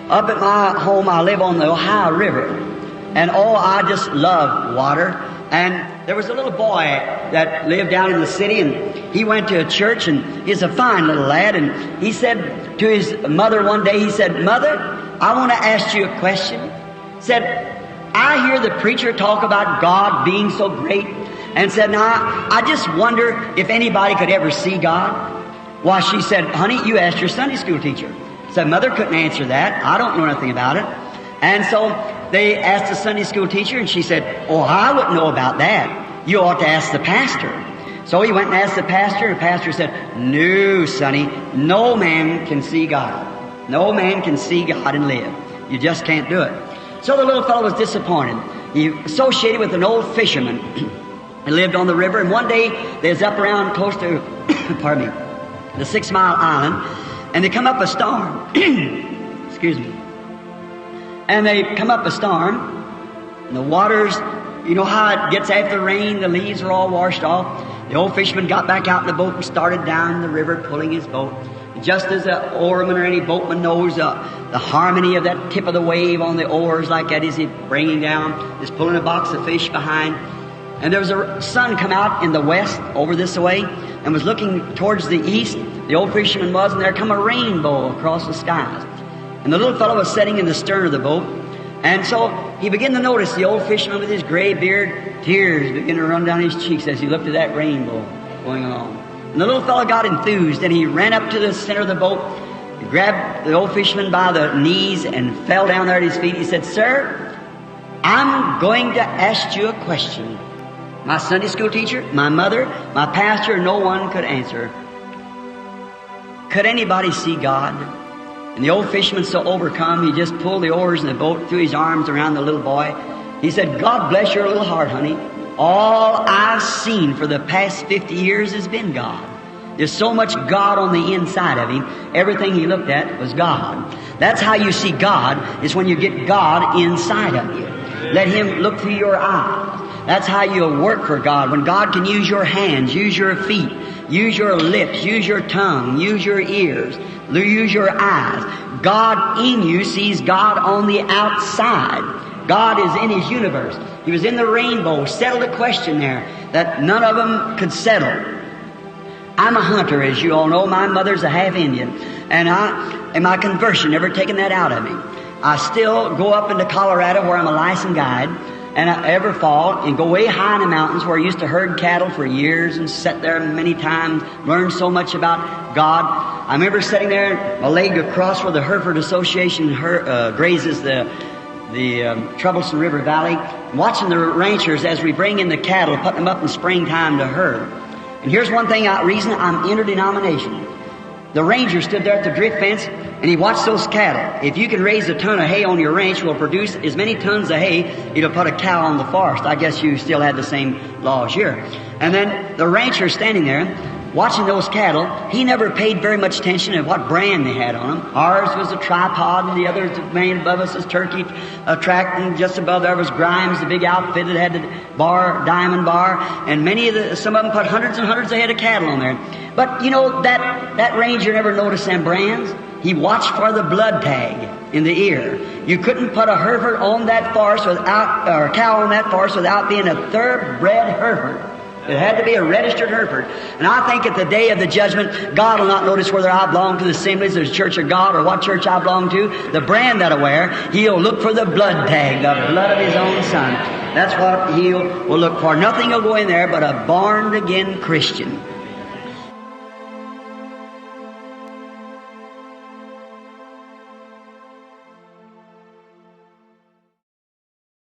Up at my home, I live on the Ohio River. And oh, I just love water. And there was a little boy that lived down in the city, and he went to a church, and he's a fine little lad. And he said to his mother one day, he said, "Mother, I want to ask you a question." Said, "I hear the preacher talk about God being so great." And said, "Now, I just wonder if anybody could ever see God." Why, she said, "Honey, you asked your Sunday school teacher." Said, "Mother couldn't answer that. I don't know nothing about it." And so they asked the Sunday school teacher, and she said, "Oh, I wouldn't know about that. You ought to ask the pastor." So he went and asked the pastor, and the pastor said, "No, sonny, no man can see God. No man can see God and live. You just can't do it." So the little fellow was disappointed. He associated with an old fisherman. He lived on the river, and one day they was up around close to, pardon me, the 6 Mile Island, and they come up a storm. Excuse me. And they come up a storm, and the waters, you know how it gets after rain, the leaves are all washed off. The old fisherman got back out in the boat and started down the river pulling his boat. Just as an oarman or any boatman knows the harmony of that tip of the wave on the oars like that is he bringing down, is pulling a box of fish behind. And there was a sun come out in the west over this way and was looking towards the east. The old fisherman was, and there come a rainbow across the skies. And the little fellow was sitting in the stern of the boat. And so he began to notice the old fisherman with his gray beard, tears began to run down his cheeks as he looked at that rainbow going along. And the little fellow got enthused, and he ran up to the center of the boat, he grabbed the old fisherman by the knees and fell down there at his feet. He said, "Sir, I'm going to ask you a question. My Sunday school teacher, my mother, my pastor, no one could answer. Could anybody see God?" And the old fisherman, so overcome, he just pulled the oars in the boat, threw his arms around the little boy. He said, "God bless your little heart, honey. All I've seen for the past 50 years has been God. There's so much God on the inside of him. Everything he looked at was God." That's how you see God, is when you get God inside of you. Let him look through your eyes. That's how you'll work for God. When God can use your hands, use your feet, use your lips, use your tongue, use your ears, use your eyes. God in you sees God on the outside. God is in his universe. He was in the rainbow, settled a question there that none of them could settle. I'm a hunter, as you all know. My mother's a half Indian. And my conversion never taken that out of me. I still go up into Colorado where I'm a licensed guide. And I every fall and go way high in the mountains where I used to herd cattle for years and sat there many times, learned so much about God. I remember sitting there, my leg across where the Hereford Association grazes the Troublesome River Valley, watching the ranchers as we bring in the cattle, putting them up in springtime to herd. And here's one thing, reason I'm interdenomination. The ranger stood there at the drift fence, and he watched those cattle. If you can raise a ton of hay on your ranch, will produce as many tons of hay, it'll put a cow on the forest. I guess you still had the same laws here. And then the rancher standing there, watching those cattle, he never paid very much attention to what brand they had on them. Ours was a tripod, and the other man above us was turkey track, and just above there was Grimes, the big outfit that had the bar, diamond bar, and some of them put hundreds and hundreds of head of cattle on there. But you know, that ranger never noticed them brands. He watched for the blood tag in the ear. You couldn't put a Hereford on that forest without, or a cow on that forest without being a thoroughbred Hereford. It had to be a registered Hereford. And I think at the day of the judgment, God will not notice whether I belong to the Assemblies or the Church of God or what church I belong to, the brand that I wear. He'll look for the blood tag, the blood of his own Son. That's what he will look for. Nothing will go in there but a born-again Christian.